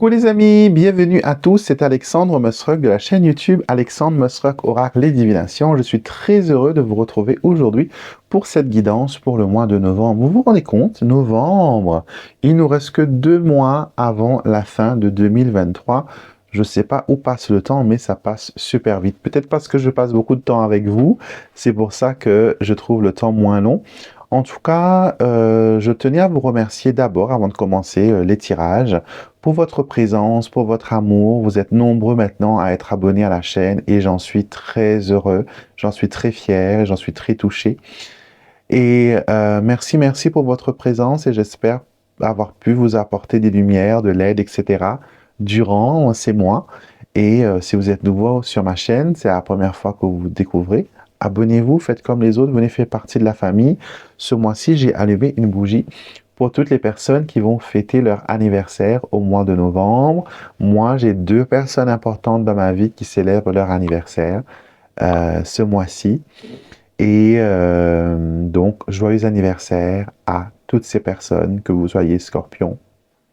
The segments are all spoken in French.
Coucou les amis, bienvenue à tous, c'est Alexandre Musruck de la chaîne YouTube Alexandre Musruck Oracle et Divination. Je suis très heureux de vous retrouver aujourd'hui pour cette guidance pour le mois de novembre. Vous vous rendez compte, novembre, il nous reste que 2 mois avant la fin de 2023. Je ne sais pas où passe le temps, mais ça passe super vite. Peut-être parce que je passe beaucoup de temps avec vous, c'est pour ça que je trouve le temps moins long. En tout cas, je tenais à vous remercier d'abord, avant de commencer les tirages, pour votre présence, pour votre amour. Vous êtes nombreux maintenant à être abonnés à la chaîne et j'en suis très heureux, j'en suis très fier, j'en suis très touché. Et merci pour votre présence et j'espère avoir pu vous apporter des lumières, de l'aide, etc. durant ces mois. Et si vous êtes nouveau sur ma chaîne, c'est la première fois que vous découvrez, abonnez-vous, faites comme les autres, venez faire partie de la famille. Ce mois-ci, j'ai allumé une bougie pour toutes les personnes qui vont fêter leur anniversaire au mois de novembre. Moi, j'ai 2 personnes importantes dans ma vie qui célèbrent leur anniversaire ce mois-ci. Et donc, joyeux anniversaire à toutes ces personnes, que vous soyez Scorpion,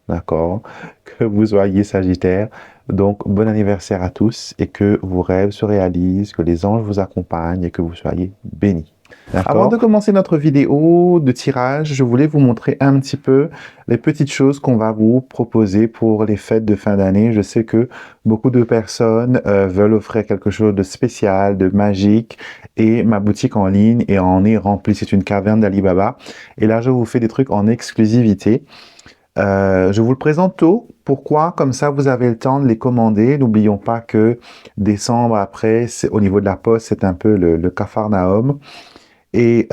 d'accord, que vous soyez Sagittaire. Donc, bon anniversaire à tous et que vos rêves se réalisent, que les anges vous accompagnent et que vous soyez bénis. Avant de commencer notre vidéo de tirage, je voulais vous montrer un petit peu les petites choses qu'on va vous proposer pour les fêtes de fin d'année. Je sais que beaucoup de personnes veulent offrir quelque chose de spécial, de magique, et ma boutique en ligne en est remplie. C'est une caverne d'Alibaba. Et là, je vous fais des trucs en exclusivité. Je vous le présente tôt. Pourquoi? Comme ça, vous avez le temps de les commander. N'oublions pas que décembre, après, au niveau de la poste, c'est un peu le capharnaüm. Et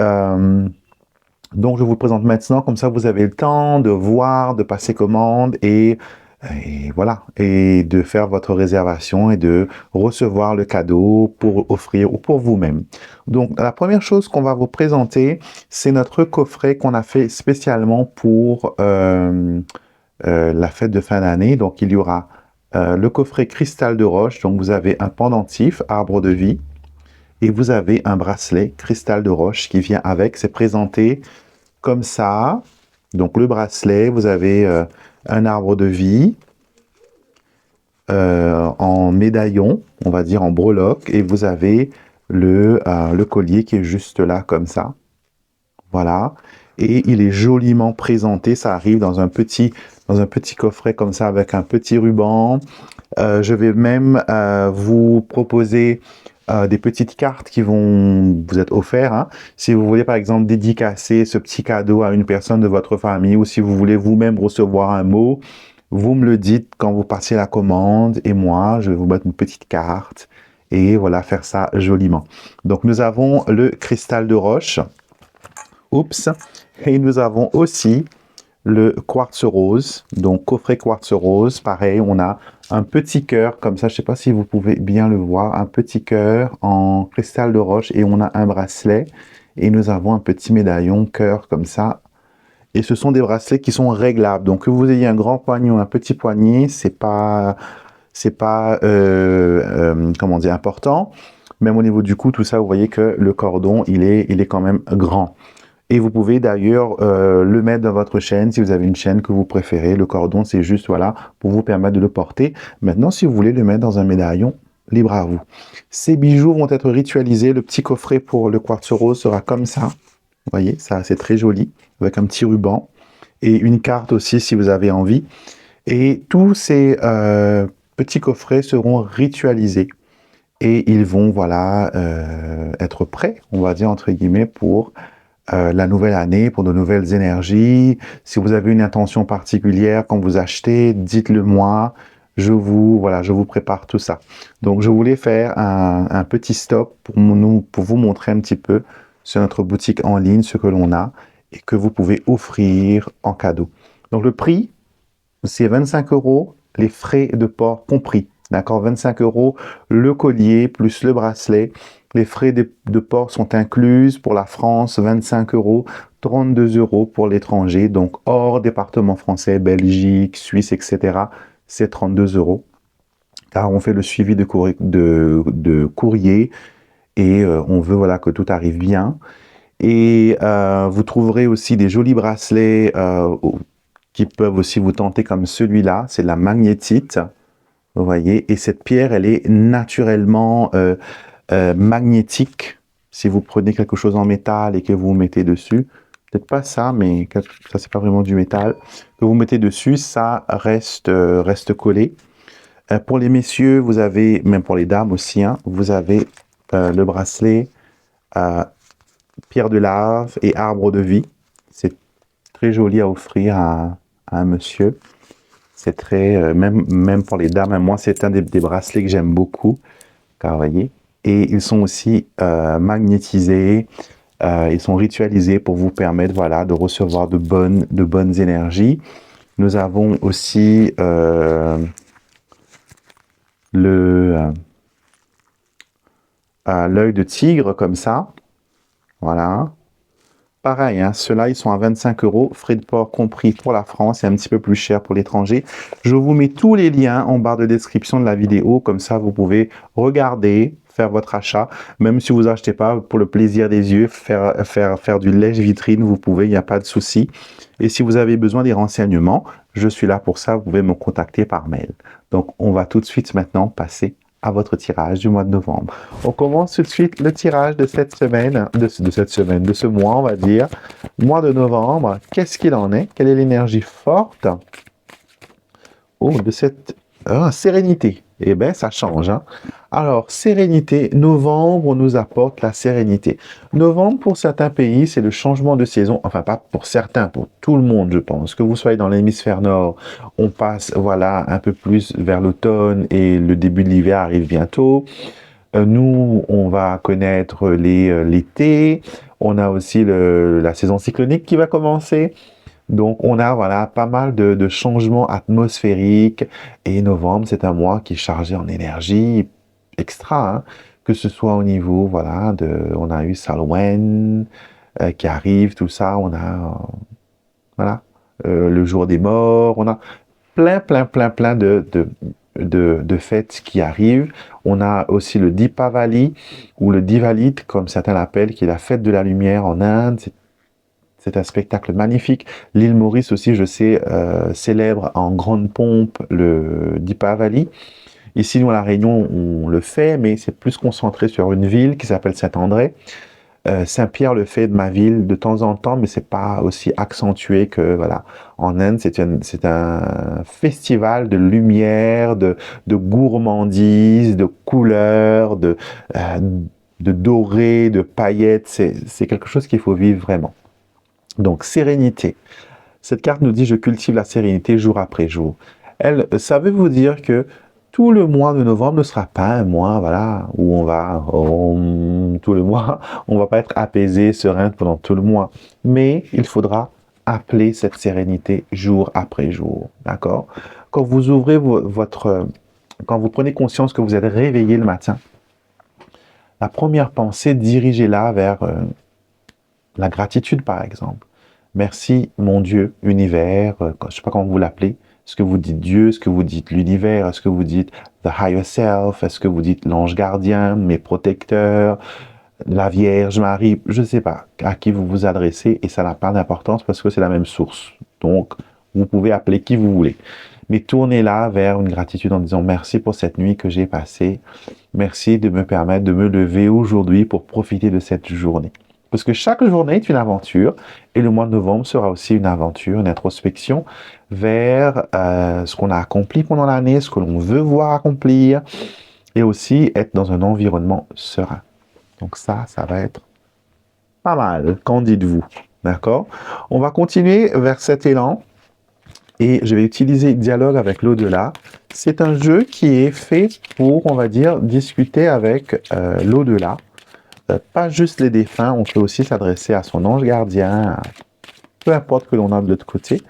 donc, je vous le présente maintenant. Comme ça, vous avez le temps de voir, de passer commande et voilà. Et de faire votre réservation et de recevoir le cadeau pour offrir ou pour vous-même. Donc, la première chose qu'on va vous présenter, c'est notre coffret qu'on a fait spécialement pour la fête de fin d'année. Donc, il y aura le coffret cristal de roche. Donc, vous avez un pendentif, arbre de vie. Et vous avez un bracelet cristal de roche qui vient avec. C'est présenté comme ça. Donc, le bracelet, vous avez un arbre de vie en médaillon, on va dire en breloque. Et vous avez le collier qui est juste là, comme ça. Voilà. Et il est joliment présenté. Ça arrive dans un petit coffret comme ça avec un petit ruban. Je vais même vous proposer des petites cartes qui vont vous être offertes. Hein. Si vous voulez par exemple dédicacer ce petit cadeau à une personne de votre famille ou si vous voulez vous-même recevoir un mot, vous me le dites quand vous passez la commande et moi, je vais vous mettre une petite carte et voilà, faire ça joliment. Donc nous avons le cristal de roche. Oups. Et nous avons aussi le quartz rose, donc coffret quartz rose, pareil, on a un petit cœur comme ça, je ne sais pas si vous pouvez bien le voir, un petit cœur en cristal de roche et on a un bracelet et nous avons un petit médaillon cœur comme ça. Et ce sont des bracelets qui sont réglables, donc que vous ayez un grand poignet ou un petit poignet, c'est pas comment dire, important. Même au niveau du cou, tout ça, vous voyez que le cordon, il est quand même grand. Et vous pouvez d'ailleurs le mettre dans votre chaîne, si vous avez une chaîne que vous préférez. Le cordon, c'est juste, voilà, pour vous permettre de le porter. Maintenant, si vous voulez le mettre dans un médaillon, libre à vous. Ces bijoux vont être ritualisés. Le petit coffret pour le quartz rose sera comme ça. Vous voyez, ça, c'est très joli, avec un petit ruban. Et une carte aussi, si vous avez envie. Et tous ces petits coffrets seront ritualisés. Et ils vont, voilà, être prêts, on va dire, entre guillemets, pour la nouvelle année, pour de nouvelles énergies. Si vous avez une intention particulière quand vous achetez, dites-le moi. Je vous prépare tout ça. Donc, je voulais faire un petit stop pour vous montrer un petit peu sur notre boutique en ligne ce que l'on a et que vous pouvez offrir en cadeau. Donc, le prix, c'est 25 €, les frais de port compris. D'accord, 25 € le collier plus le bracelet. Les frais de port sont inclus pour la France, 25 €, 32 € pour l'étranger, donc hors département français, Belgique, Suisse, etc. C'est 32 €. Car on fait le suivi de courrier et on veut voilà, que tout arrive bien. Et vous trouverez aussi des jolis bracelets qui peuvent aussi vous tenter comme celui-là. C'est de la magnétite, vous voyez. Et cette pierre, elle est naturellement magnétique. Si vous prenez quelque chose en métal et que vous mettez dessus, peut-être pas ça, mais ça, c'est pas vraiment du métal, que vous mettez dessus, ça reste collé. Pour les messieurs, vous avez, même pour les dames aussi, hein, vous avez le bracelet pierre de lave et arbre de vie. C'est très joli à offrir à un monsieur. C'est très, même pour les dames, moi c'est un des bracelets que j'aime beaucoup, car vous voyez. Et ils sont aussi magnétisés, ils sont ritualisés pour vous permettre, voilà, de recevoir de bonnes énergies. Nous avons aussi l'œil de tigre comme ça, voilà. Pareil, hein, ceux-là, ils sont à 25 €, frais de port compris pour la France et un petit peu plus cher pour l'étranger. Je vous mets tous les liens en barre de description de la vidéo, comme ça vous pouvez regarder, faire votre achat, même si vous achetez pas pour le plaisir des yeux, faire du lèche-vitrine, vous pouvez, il n'y a pas de souci. Et si vous avez besoin des renseignements, je suis là pour ça, vous pouvez me contacter par mail. Donc, on va tout de suite maintenant passer à votre tirage du mois de novembre. On commence tout de suite le tirage de cette semaine, de ce mois, on va dire, mois de novembre. Qu'est-ce qu'il en est? Quelle est l'énergie forte? Oh, de cette sérénité. Eh bien, ça change, hein. Alors, sérénité, novembre nous apporte la sérénité. Novembre, pour certains pays, c'est le changement de saison. Enfin, pas pour certains, pour tout le monde, je pense. Que vous soyez dans l'hémisphère nord, on passe, voilà, un peu plus vers l'automne et le début de l'hiver arrive bientôt. Nous, on va connaître l'été. On a aussi la saison cyclonique qui va commencer. Donc, on a voilà, pas mal de changements atmosphériques. Et novembre, c'est un mois qui est chargé en énergie extra, hein, que ce soit au niveau, voilà, on a eu Samhain qui arrive, tout ça. On a, voilà, le jour des morts. On a plein de fêtes qui arrivent. On a aussi le Deepavali, ou le Diwali, comme certains l'appellent, qui est la fête de la lumière en Inde. C'est un spectacle magnifique. L'île Maurice aussi, je sais, célèbre en grande pompe le Deepavali. Ici, nous, à La Réunion, on le fait, mais c'est plus concentré sur une ville qui s'appelle Saint-André. Saint-Pierre le fait de ma ville de temps en temps, mais c'est pas aussi accentué que, voilà. En Inde, c'est un festival de lumière, de gourmandise, de couleurs, de doré, de paillettes. C'est quelque chose qu'il faut vivre vraiment. Donc, sérénité. Cette carte nous dit « Je cultive la sérénité jour après jour ». Ça veut vous dire que tout le mois de novembre ne sera pas un mois, voilà, où on va, tout le mois, on va pas être apaisé, serein pendant tout le mois. Mais il faudra appeler cette sérénité jour après jour, d'accord? Quand vous ouvrez quand vous prenez conscience que vous êtes réveillé le matin, la première pensée, dirigez-la vers la gratitude, par exemple. Merci, mon Dieu, univers, je ne sais pas comment vous l'appelez. Est-ce que vous dites Dieu? Est-ce que vous dites l'univers? Est-ce que vous dites the higher self? Est-ce que vous dites l'ange gardien, mes protecteurs, la Vierge Marie? Je ne sais pas à qui vous vous adressez et ça n'a pas d'importance parce que c'est la même source. Donc, vous pouvez appeler qui vous voulez. Mais tournez-la vers une gratitude en disant merci pour cette nuit que j'ai passée. Merci de me permettre de me lever aujourd'hui pour profiter de cette journée. Parce que chaque journée est une aventure et le mois de novembre sera aussi une aventure, une introspection vers ce qu'on a accompli pendant l'année, ce que l'on veut voir accomplir et aussi être dans un environnement serein. Donc ça va être pas mal. Qu'en dites-vous? D'accord? On va continuer vers cet élan et je vais utiliser Dialogue avec l'au-delà. C'est un jeu qui est fait pour, on va dire, discuter avec l'au-delà. Pas juste les défunts, on peut aussi s'adresser à son ange gardien, peu importe que l'on a de l'autre côté.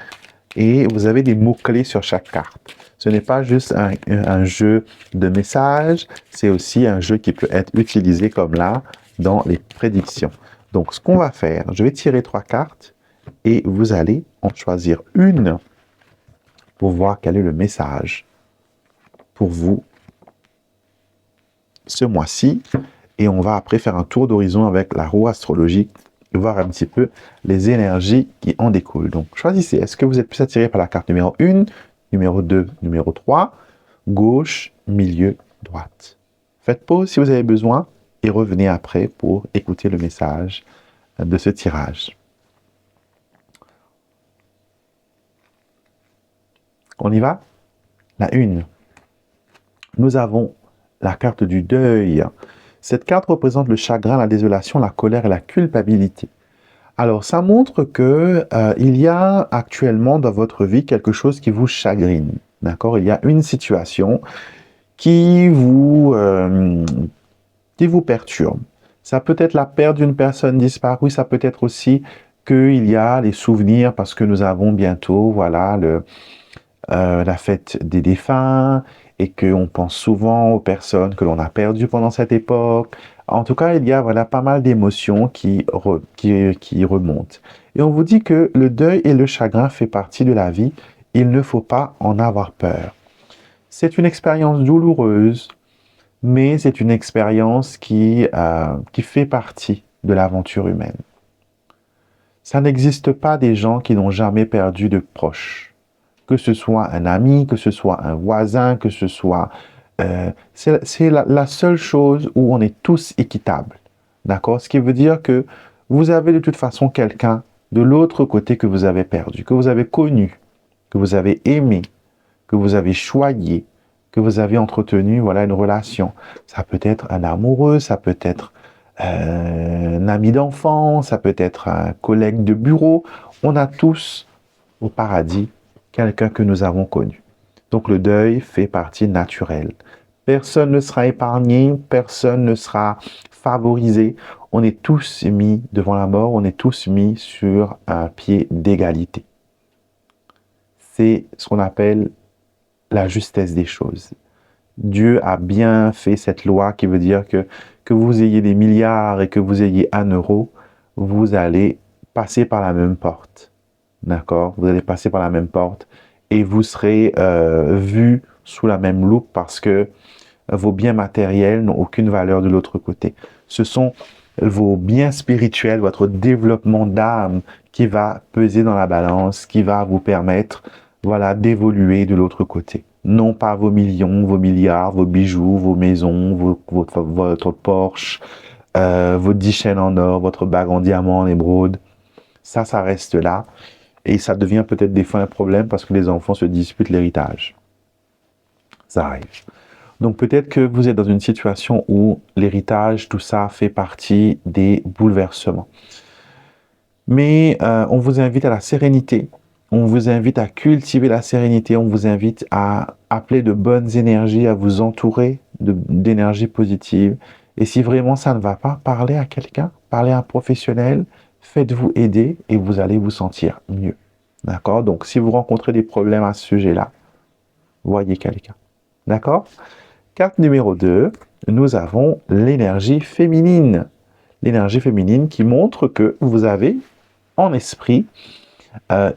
Et vous avez des mots-clés sur chaque carte. Ce n'est pas juste un jeu de messages, c'est aussi un jeu qui peut être utilisé comme là dans les prédictions. Donc, ce qu'on va faire, je vais tirer 3 cartes et vous allez en choisir une pour voir quel est le message pour vous ce mois-ci. Et on va après faire un tour d'horizon avec la roue astrologique voir un petit peu les énergies qui en découlent. Donc, choisissez. Est-ce que vous êtes plus attiré par la carte numéro 1, numéro 2, numéro 3, gauche, milieu, droite? Faites pause si vous avez besoin et revenez après pour écouter le message de ce tirage. On y va? La 1. Nous avons la carte du deuil. Cette carte représente le chagrin, la désolation, la colère et la culpabilité. Alors, ça montre que il y a actuellement dans votre vie quelque chose qui vous chagrine. D'accord? Il y a une situation qui vous perturbe. Ça peut être la perte d'une personne disparue, ça peut être aussi qu'il y a les souvenirs parce que nous avons bientôt, voilà, la fête des défunts et qu'on pense souvent aux personnes que l'on a perdues pendant cette époque. En tout cas, il y a voilà, pas mal d'émotions qui remontent. Et on vous dit que le deuil et le chagrin fait partie de la vie. Il ne faut pas en avoir peur. C'est une expérience douloureuse, mais c'est une expérience qui fait partie de l'aventure humaine. Ça n'existe pas des gens qui n'ont jamais perdu de proches. Que ce soit un ami, que ce soit un voisin, que ce soit... c'est la seule chose où on est tous équitables. D'accord? Ce qui veut dire que vous avez de toute façon quelqu'un de l'autre côté que vous avez perdu, que vous avez connu, que vous avez aimé, que vous avez choyé, que vous avez entretenu, voilà, une relation. Ça peut être un amoureux, ça peut être un ami d'enfance, ça peut être un collègue de bureau. On a tous au paradis quelqu'un que nous avons connu. Donc le deuil fait partie naturelle. Personne ne sera épargné, personne ne sera favorisé. On est tous mis devant la mort, on est tous mis sur un pied d'égalité. C'est ce qu'on appelle la justesse des choses. Dieu a bien fait cette loi qui veut dire que vous ayez des milliards et que vous ayez 1 euro, vous allez passer par la même porte. D'accord? Vous allez passer par la même porte et vous serez vu sous la même loupe parce que vos biens matériels n'ont aucune valeur de l'autre côté. Ce sont vos biens spirituels, votre développement d'âme qui va peser dans la balance, qui va vous permettre, voilà, d'évoluer de l'autre côté. Non pas vos millions, vos milliards, vos bijoux, vos maisons, votre Porsche, vos 10 chaînes en or, votre bague en diamant, en émeraude. Ça reste là. Et ça devient peut-être des fois un problème parce que les enfants se disputent l'héritage. Ça arrive. Donc peut-être que vous êtes dans une situation où l'héritage, tout ça fait partie des bouleversements. Mais on vous invite à la sérénité. On vous invite à cultiver la sérénité. On vous invite à appeler de bonnes énergies, à vous entourer d'énergie positive. Et si vraiment ça ne va pas, parlez à quelqu'un, parlez à un professionnel, faites-vous aider et vous allez vous sentir mieux. D'accord? Donc, si vous rencontrez des problèmes à ce sujet-là, voyez quelqu'un. D'accord? Carte numéro 2, nous avons l'énergie féminine. L'énergie féminine qui montre que vous avez en esprit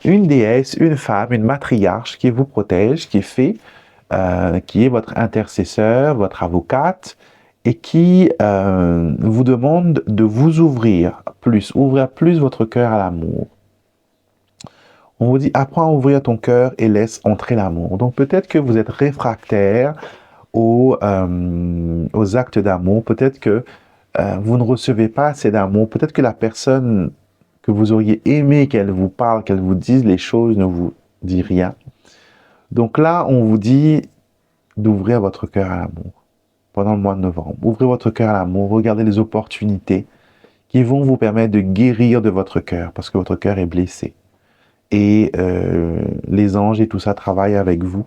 une déesse, une femme, une matriarche qui vous protège, qui est votre intercesseur, votre avocate, et qui vous demande de vous ouvrir plus votre cœur à l'amour. On vous dit, apprends à ouvrir ton cœur et laisse entrer l'amour. Donc peut-être que vous êtes réfractaire aux actes d'amour, peut-être que vous ne recevez pas assez d'amour, peut-être que la personne que vous auriez aimé qu'elle vous parle, qu'elle vous dise les choses, ne vous dit rien. Donc là, on vous dit d'ouvrir votre cœur à l'amour pendant le mois de novembre. Ouvrez votre cœur à l'amour, regardez les opportunités qui vont vous permettre de guérir de votre cœur parce que votre cœur est blessé. Et les anges et tout ça travaillent avec vous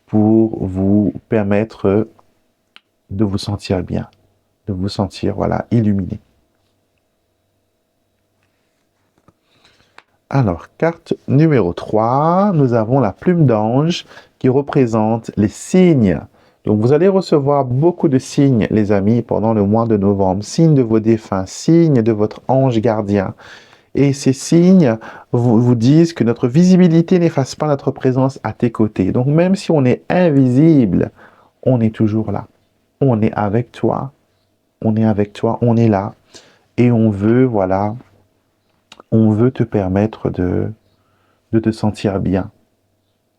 pour vous permettre de vous sentir bien, de vous sentir, voilà, illuminé. Alors, carte numéro 3, nous avons la plume d'ange qui représente les signes. Donc, vous allez recevoir beaucoup de signes, les amis, pendant le mois de novembre. Signes de vos défunts, signes de votre ange gardien. Et ces signes vous disent que notre visibilité n'efface pas notre présence à tes côtés. Donc, même si on est invisible, on est toujours là. On est avec toi. On est avec toi, on est là. Et on veut, voilà, on veut te permettre de te sentir bien,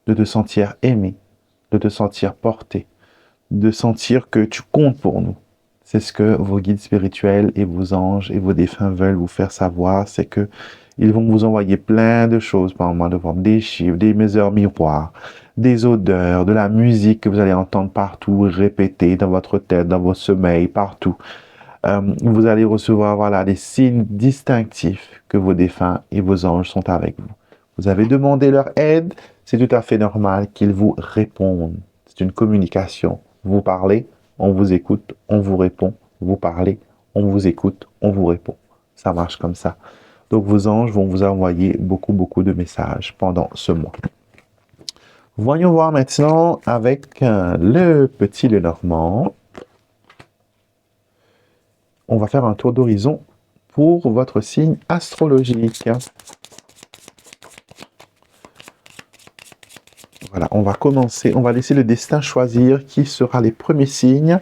de te sentir aimé, de te sentir porté, de sentir que tu comptes pour nous. C'est ce que vos guides spirituels et vos anges et vos défunts veulent vous faire savoir, c'est que ils vont vous envoyer plein de choses par le mois de novembre, des chiffres, des mesures miroirs, des odeurs, de la musique que vous allez entendre partout, répéter dans votre tête, dans vos sommeils, partout. Vous allez recevoir voilà, des signes distinctifs que vos défunts et vos anges sont avec vous. Vous avez demandé leur aide, c'est tout à fait normal qu'ils vous répondent. C'est une communication. Vous parlez, on vous écoute, on vous répond. Vous parlez, on vous écoute, on vous répond. Ça marche comme ça. Donc vos anges vont vous envoyer beaucoup de messages pendant ce mois. Voyons voir maintenant avec le petit Lenormand. On va faire un tour d'horizon pour votre signe astrologique. Voilà, on va commencer, on va laisser le destin choisir qui sera les premiers signes.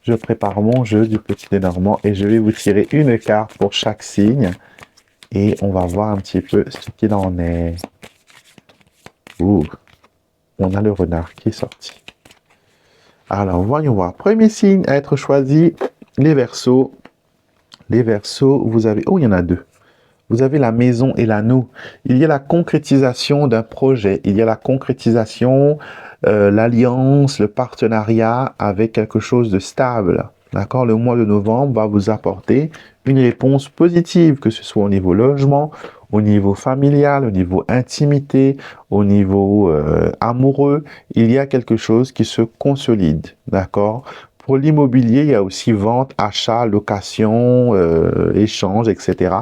Je prépare mon jeu du petit Lenormand et je vais vous tirer une carte pour chaque signe. Et on va voir un petit peu ce qu'il en est. Ouh, on a le renard qui est sorti. Alors, voyons voir. Premier signe à être choisi, les Verseaux. Les Verseaux, vous avez... Oh, il y en a deux. Vous avez la maison et l'anneau. Il y a la concrétisation d'un projet. Il y a la concrétisation, l'alliance, le partenariat avec quelque chose de stable. D'accord? Le mois de novembre va vous apporter une réponse positive, que ce soit au niveau logement, au niveau familial, au niveau intimité, au niveau amoureux. Il y a quelque chose qui se consolide. D'accord? Pour l'immobilier, il y a aussi vente, achat, location, échange, etc.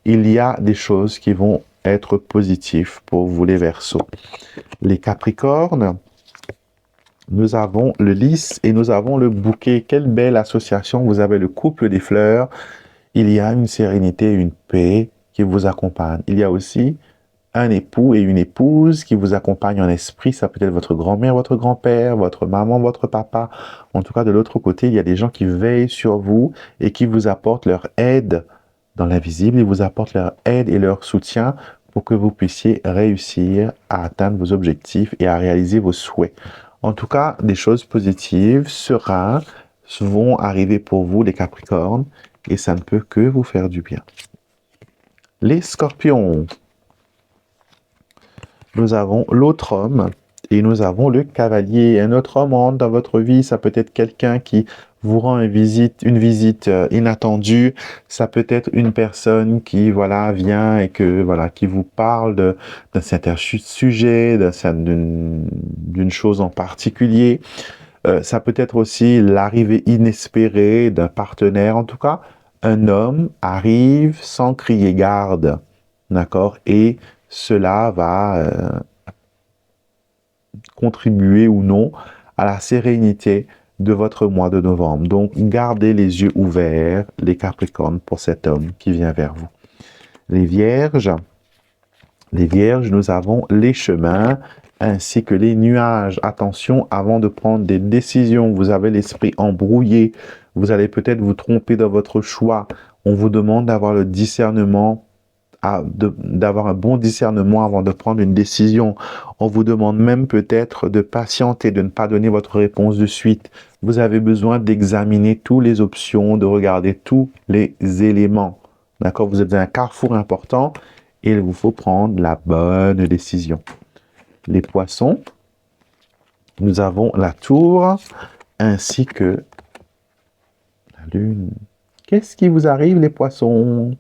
Il y a des choses qui vont être positives pour vous les Verseaux. Les Capricornes, nous avons le lys et nous avons le bouquet. Quelle belle association. Vous avez le couple des fleurs. Il y a une sérénité, une paix qui vous accompagne. Il y a aussi un époux et une épouse qui vous accompagnent en esprit. Ça peut être votre grand-mère, votre grand-père, votre maman, votre papa. En tout cas, de l'autre côté, il y a des gens qui veillent sur vous et qui vous apportent leur aide dans l'invisible. Ils vous apportent leur aide et leur soutien pour que vous puissiez réussir à atteindre vos objectifs et à réaliser vos souhaits. En tout cas, des choses positives, sereines, vont arriver pour vous, les Capricornes, et ça ne peut que vous faire du bien. Les Scorpions. Nous avons l'autre homme et nous avons le cavalier. Un autre homme entre dans votre vie, ça peut être quelqu'un qui vous rend une visite inattendue. Ça peut être une personne qui voilà vient et que voilà qui vous parle d'un certain sujet, d'une chose en particulier. Ça peut être aussi l'arrivée inespérée d'un partenaire. En tout cas, un homme arrive sans crier garde, d'accord, et cela va contribuer ou non à la sérénité de votre mois de novembre. Donc, gardez les yeux ouverts, les Capricornes, pour cet homme qui vient vers vous. Les Vierges, nous avons les chemins ainsi que les nuages. Attention, avant de prendre des décisions, vous avez l'esprit embrouillé, vous allez peut-être vous tromper dans votre choix. On vous demande d'avoir le discernement, d'avoir un bon discernement avant de prendre une décision. On vous demande même peut-être de patienter, de ne pas donner votre réponse de suite. Vous avez besoin d'examiner toutes les options, de regarder tous les éléments. D'accord? Vous êtes à un carrefour important et il vous faut prendre la bonne décision. Les Poissons, nous avons la Tour ainsi que la Lune. Qu'est-ce qui vous arrive, les Poissons?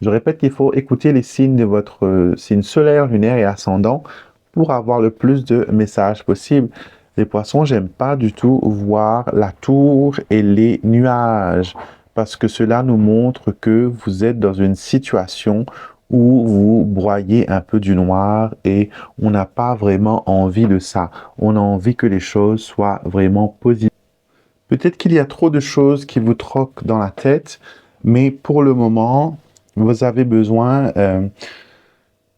Je répète qu'il faut écouter les signes de votre signe solaire, lunaire et ascendant pour avoir le plus de messages possible. Les Poissons, j'aime pas du tout voir la tour et les nuages parce que cela nous montre que vous êtes dans une situation où vous broyez un peu du noir et on n'a pas vraiment envie de ça. On a envie que les choses soient vraiment positives. Peut-être qu'il y a trop de choses qui vous troquent dans la tête, mais pour le moment, vous avez besoin de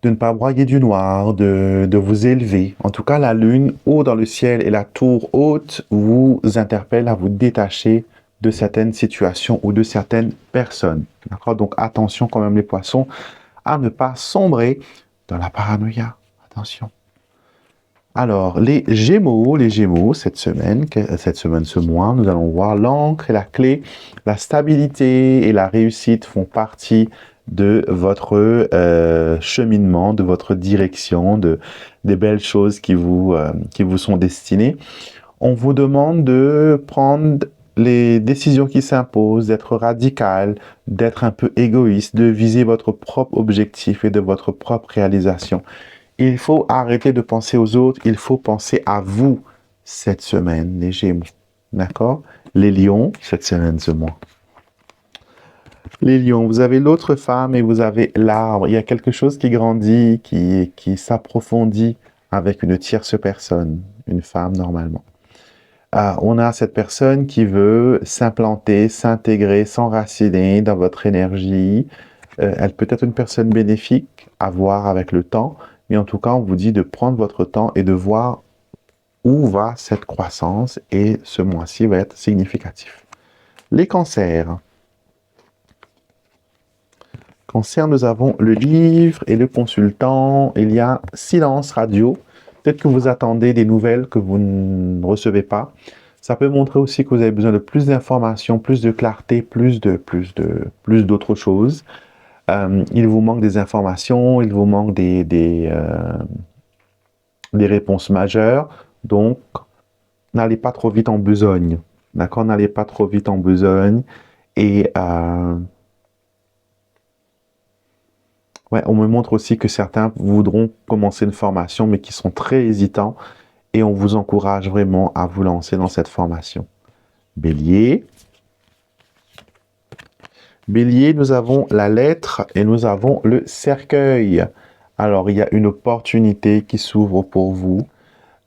ne pas broyer du noir, de vous élever. En tout cas, la lune haut dans le ciel et la tour haute vous interpellent à vous détacher de certaines situations ou de certaines personnes. D'accord? Donc attention quand même les poissons à ne pas sombrer dans la paranoïa. Attention. Alors, les Gémeaux, cette semaine, ce mois, nous allons voir l'encre et la clé, la stabilité et la réussite font partie de votre cheminement, de votre direction, des belles choses qui vous sont destinées. On vous demande de prendre les décisions qui s'imposent, d'être radical, d'être un peu égoïste, de viser votre propre objectif et de votre propre réalisation. Il faut arrêter de penser aux autres, il faut penser à vous cette semaine, les Gémeaux. D'accord? Les Lions, cette semaine, ce mois. Les Lions, vous avez l'autre femme et vous avez l'arbre. Il y a quelque chose qui grandit, qui s'approfondit avec une tierce personne, une femme normalement. On a cette personne qui veut s'implanter, s'intégrer, s'enraciner dans votre énergie. Elle peut être une personne bénéfique à voir avec le temps, mais en tout cas, on vous dit de prendre votre temps et de voir où va cette croissance, et ce mois-ci va être significatif. Les cancers. Cancer, nous avons le livre et le consultant. Il y a silence radio. Peut-être que vous attendez des nouvelles que vous ne recevez pas. Ça peut montrer aussi que vous avez besoin de plus d'informations, plus de clarté, plus d'autres choses. Il vous manque des informations, il vous manque des réponses majeures. Donc, n'allez pas trop vite en besogne. D'accord? N'allez pas trop vite en besogne. Et ouais, on me montre aussi que certains voudront commencer une formation, mais qui sont très hésitants. Et on vous encourage vraiment à vous lancer dans cette formation. Bélier. Bélier, nous avons la lettre et nous avons le cercueil. Alors, il y a une opportunité qui s'ouvre pour vous.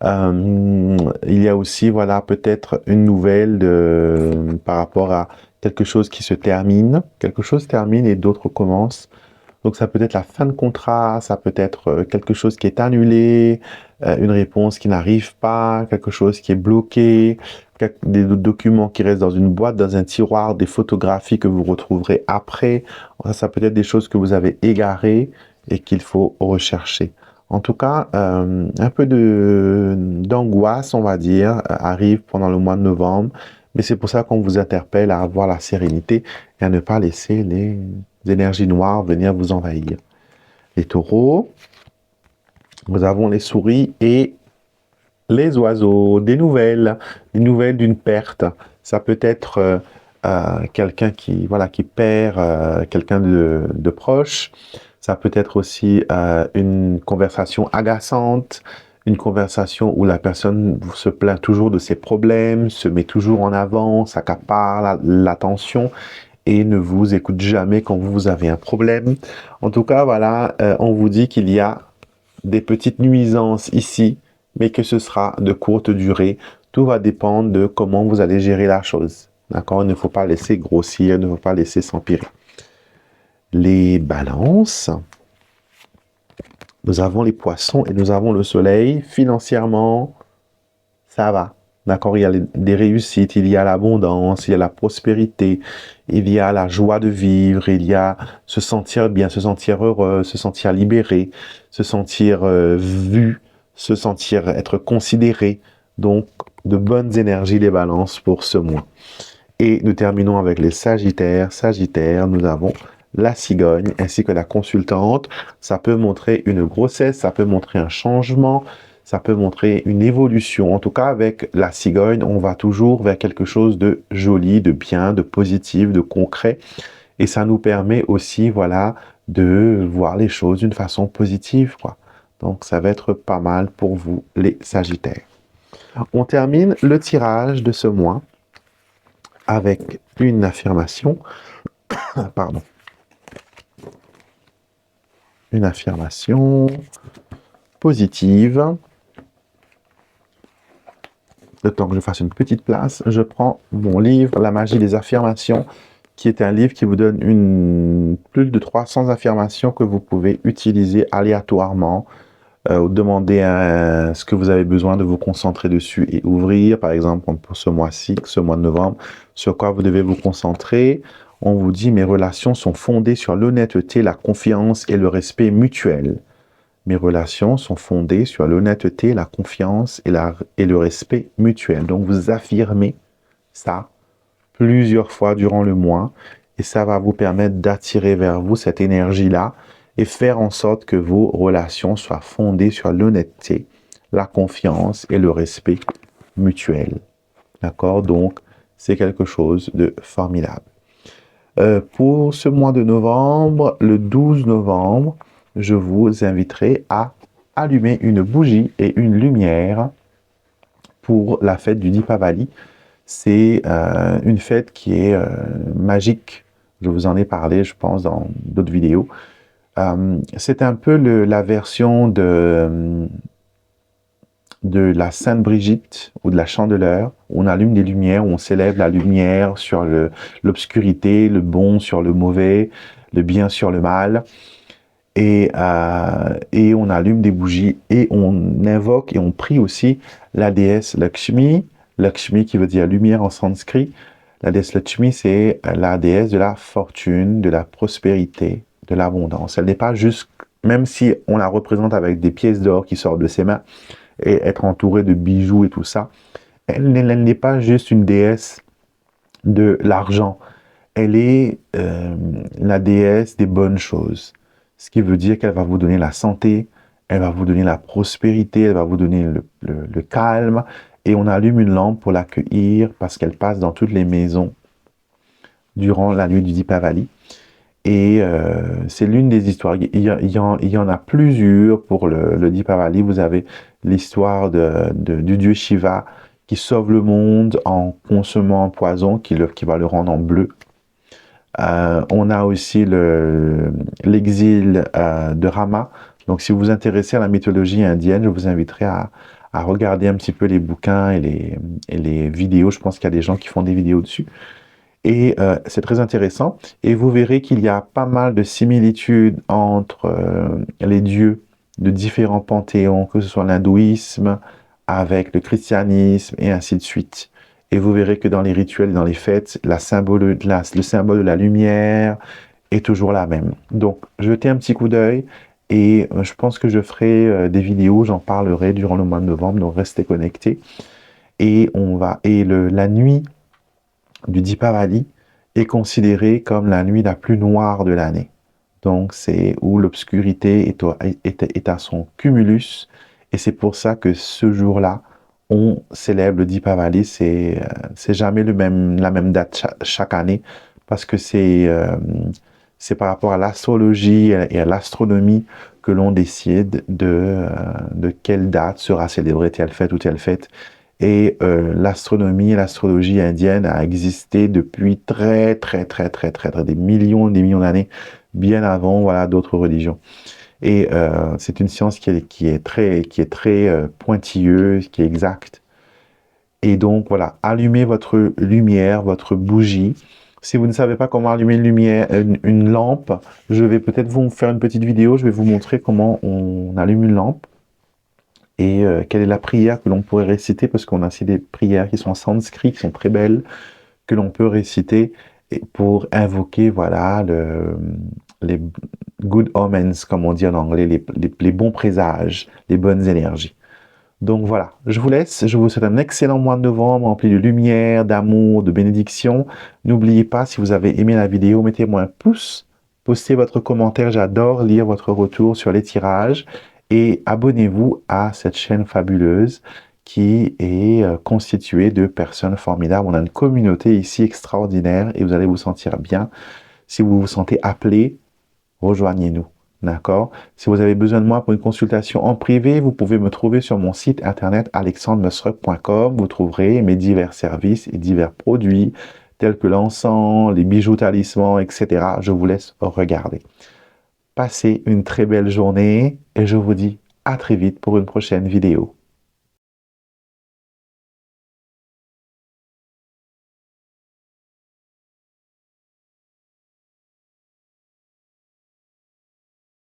Il y a aussi, voilà, peut-être une nouvelle par rapport à quelque chose qui se termine. Quelque chose termine et d'autres commencent. Donc, ça peut être la fin de contrat, ça peut être quelque chose qui est annulé, une réponse qui n'arrive pas, quelque chose qui est bloqué, des documents qui restent dans une boîte, dans un tiroir, des photographies que vous retrouverez après. Ça peut être des choses que vous avez égarées et qu'il faut rechercher. En tout cas, un peu d'angoisse, on va dire, arrive pendant le mois de novembre. Mais c'est pour ça qu'on vous interpelle à avoir la sérénité et à ne pas laisser les énergies noires venir vous envahir. Les taureaux, nous avons les souris et les oiseaux. Des nouvelles d'une perte. Ça peut être quelqu'un qui perd quelqu'un de proche. Ça peut être aussi une conversation agaçante, une conversation où la personne se plaint toujours de ses problèmes, se met toujours en avant, s'accapare l'attention et ne vous écoute jamais quand vous avez un problème. En tout cas, voilà, on vous dit qu'il y a des petites nuisances ici, mais que ce sera de courte durée. Tout va dépendre de comment vous allez gérer la chose. D'accord? Il ne faut pas laisser grossir, il ne faut pas laisser s'empirer. Les balances. Nous avons les poissons et nous avons le soleil. Financièrement, ça va. D'accord? Il y a des réussites, il y a l'abondance, il y a la prospérité, il y a la joie de vivre, il y a se sentir bien, se sentir heureux, se sentir libéré, se sentir vu, se sentir être considéré. Donc, de bonnes énergies, les balances pour ce mois. Et nous terminons avec les Sagittaires. Sagittaires, nous avons la cigogne ainsi que la consultante. Ça peut montrer une grossesse, ça peut montrer un changement, ça peut montrer une évolution. En tout cas, avec la cigogne, on va toujours vers quelque chose de joli, de bien, de positif, de concret. Et ça nous permet aussi, voilà, de voir les choses d'une façon positive, quoi. Donc, ça va être pas mal pour vous, les Sagittaires. On termine le tirage de ce mois avec une affirmation. Pardon. Une affirmation positive. Le temps que je fasse une petite place, je prends mon livre, La magie des affirmations, qui est un livre qui vous donne plus de 300 affirmations que vous pouvez utiliser aléatoirement demander ce que vous avez besoin de vous concentrer dessus et ouvrir, par exemple pour ce mois-ci, ce mois de novembre, sur quoi vous devez vous concentrer. On vous dit, mes relations sont fondées sur l'honnêteté, la confiance et le respect mutuel. Mes relations sont fondées sur l'honnêteté, la confiance et le respect mutuel. Donc, vous affirmez ça plusieurs fois durant le mois et ça va vous permettre d'attirer vers vous cette énergie-là et faire en sorte que vos relations soient fondées sur l'honnêteté, la confiance et le respect mutuel. D'accord? Donc, c'est quelque chose de formidable. Pour ce mois de novembre, le 12 novembre, je vous inviterai à allumer une bougie et une lumière pour la fête du Dipavali. C'est une fête qui est magique. Je vous en ai parlé, je pense, dans d'autres vidéos. C'est un peu la version de la Sainte Brigitte ou de la Chandeleur, où on allume des lumières, où on célèbre la lumière sur l'obscurité, le bon sur le mauvais, le bien sur le mal. Et on allume des bougies et on invoque et on prie aussi la déesse Lakshmi. Lakshmi qui veut dire lumière en sanskrit. La déesse Lakshmi, c'est la déesse de la fortune, de la prospérité, de l'abondance. Elle n'est pas juste, même si on la représente avec des pièces d'or qui sortent de ses mains et être entourée de bijoux et tout ça, elle n'est pas juste une déesse de l'argent. Elle est la déesse des bonnes choses. Ce qui veut dire qu'elle va vous donner la santé, elle va vous donner la prospérité, elle va vous donner le calme. Et on allume une lampe pour l'accueillir parce qu'elle passe dans toutes les maisons durant la nuit du Dipavali. Et c'est l'une des histoires. Il y en a plusieurs pour le Dipavali. Vous avez l'histoire du dieu Shiva qui sauve le monde en consommant un poison qui va le rendre en bleu. On a aussi l'exil de Rama. Donc, si vous vous intéressez à la mythologie indienne, je vous inviterai à regarder un petit peu les bouquins et les vidéos. Je pense qu'il y a des gens qui font des vidéos dessus. Et c'est très intéressant. Et vous verrez qu'il y a pas mal de similitudes entre les dieux de différents panthéons, que ce soit l'hindouisme, avec le christianisme, et ainsi de suite. Et vous verrez que dans les rituels, dans les fêtes, le symbole de la lumière est toujours la même. Donc, jetez un petit coup d'œil et je pense que je ferai des vidéos, j'en parlerai durant le mois de novembre, donc restez connectés. Et la nuit du Dipavali est considérée comme la nuit la plus noire de l'année. Donc, c'est où l'obscurité est à son cumulus. Et c'est pour ça que ce jour-là, on célèbre le Dipavali. C'est jamais la même date chaque année parce que c'est par rapport à l'astrologie et à l'astronomie que l'on décide de quelle date sera célébrée telle fête ou telle fête. Et l'astronomie et l'astrologie indienne a existé depuis très, des millions d'années, bien avant, voilà, d'autres religions. Et c'est une science qui est très pointilleuse, qui est exacte. Et donc, voilà, allumez votre lumière, votre bougie. Si vous ne savez pas comment allumer une lampe, je vais peut-être vous faire une petite vidéo, je vais vous montrer comment on allume une lampe et quelle est la prière que l'on pourrait réciter, parce qu'on a aussi des prières qui sont en sanskrit, qui sont très belles, que l'on peut réciter pour invoquer, voilà, les good omens, comme on dit en anglais, les bons présages, les bonnes énergies. Donc voilà, je vous laisse, je vous souhaite un excellent mois de novembre, rempli de lumière, d'amour, de bénédiction. N'oubliez pas, si vous avez aimé la vidéo, mettez-moi un pouce, postez votre commentaire, j'adore lire votre retour sur les tirages. Et abonnez-vous à cette chaîne fabuleuse qui est constituée de personnes formidables. On a une communauté ici extraordinaire et vous allez vous sentir bien. Si vous vous sentez appelé, rejoignez-nous. D'accord? Si vous avez besoin de moi pour une consultation en privé, vous pouvez me trouver sur mon site internet alexandremusruck.com. Vous trouverez mes divers services et divers produits tels que l'encens, les bijoux talismans, etc. Je vous laisse regarder. Passez une très belle journée et je vous dis à très vite pour une prochaine vidéo.